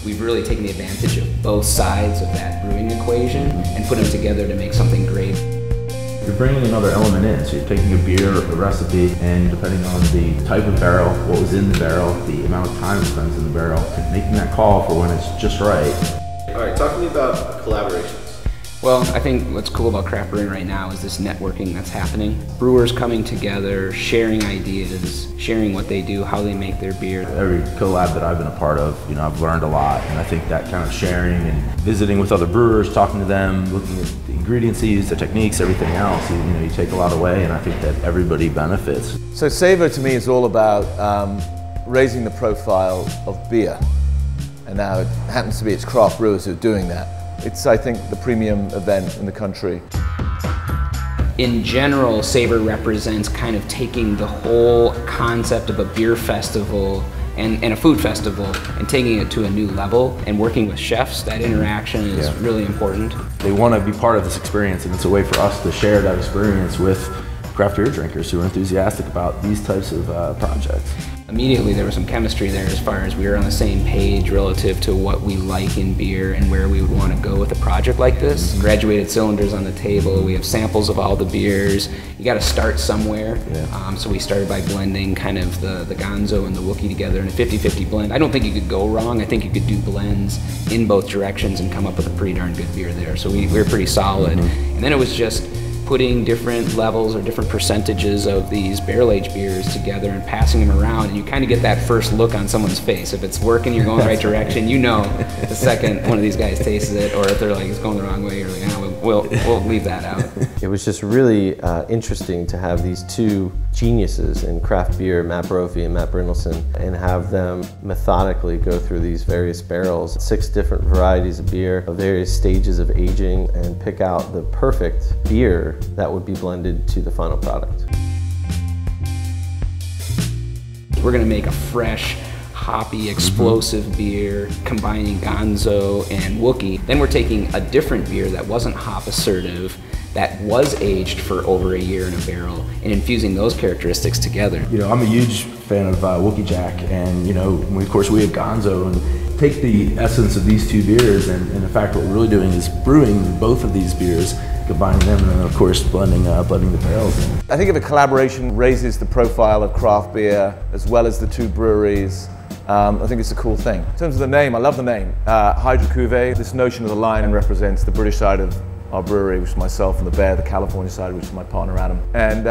we've really taken the advantage of both sides of that brewing equation and put them together to make something great. You're bringing another element in, so you're taking a beer, a recipe, and depending on the type of barrel, what was in the barrel, the amount of time it spends in the barrel, making that call for when it's just right. All right, talk to me about collaborations. Well, I think what's cool about craft brewing right now is this networking that's happening. Brewers coming together, sharing ideas, sharing what they do, how they make their beer. Every collab that I've been a part of, I've learned a lot, and I think that kind of sharing and visiting with other brewers, talking to them, looking at the ingredients used, the techniques, everything else, you take a lot away, and I think that everybody benefits. So SAVOR to me is all about raising the profile of beer, and now it happens to be it's craft brewers who are doing that. It's, I think, the premium event in the country. In general, SAVOR represents kind of taking the whole concept of a beer festival and a food festival and taking it to a new level, and working with chefs. That interaction is really important. They want to be part of this experience, and it's a way for us to share that experience with craft beer drinkers who are enthusiastic about these types of projects. Immediately there was some chemistry there as far as we were on the same page relative to what we like in beer and where we would want to go with a project like this. Graduated cylinders on the table, we have samples of all the beers. You got to start somewhere. So we started by blending kind of the Gonzo and the Wookiee together in a 50-50 blend. I don't think you could go wrong. I think you could do blends in both directions and come up with a pretty darn good beer there. So we were pretty solid. And then it was just putting different levels or different percentages of these barrel-aged beers together and passing them around, and you kind of get that first look on someone's face. If it's working, you're going the right direction, you know the second one of these guys tastes it, or if they're like, it's going the wrong way, you're like, no, we'll leave that out. It was just really interesting to have these two geniuses in craft beer, Matt Brophy and Matt Brynildson, and have them methodically go through these various barrels, 6 different varieties of beer, various stages of aging, and pick out the perfect beer that would be blended to the final product. We're going to make a fresh, hoppy, explosive beer combining Gonzo and Wookiee. Then we're taking a different beer that wasn't hop assertive, that was aged for over a year in a barrel, and infusing those characteristics together. I'm a huge fan of Wookiee Jack, and of course we have Gonzo, and take the essence of these 2 beers, and in fact what we're really doing is brewing both of these beers, combining them, and then of course blending the barrels in. I think if a collaboration raises the profile of craft beer as well as the 2 breweries, I think it's a cool thing. In terms of the name, I love the name. Hydra Cuvee, this notion of the lion represents the British side of our brewery, which is myself, and the bear, the California side, which is my partner Adam. And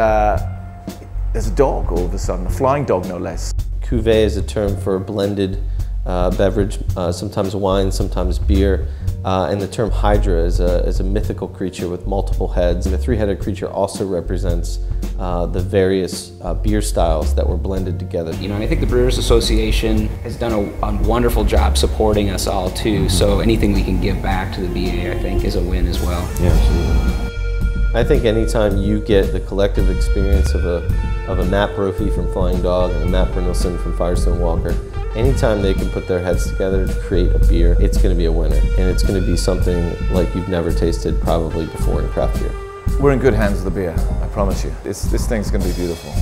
there's a dog all of a sudden, a flying dog no less. Cuvée is a term for a blended beverage, sometimes wine, sometimes beer. And the term Hydra is a mythical creature with multiple heads. And the 3-headed creature also represents the various beer styles that were blended together. And I think the Brewers Association has done a wonderful job supporting us all too. So anything we can give back to the BA, I think, is a win as well. Yeah, absolutely. I think anytime you get the collective experience of a Matt Brophy from Flying Dog and a Matt Brynildson from Firestone Walker, anytime they can put their heads together to create a beer, it's going to be a winner. And it's going to be something like you've never tasted probably before in craft beer. We're in good hands with the beer, I promise you. This thing's going to be beautiful.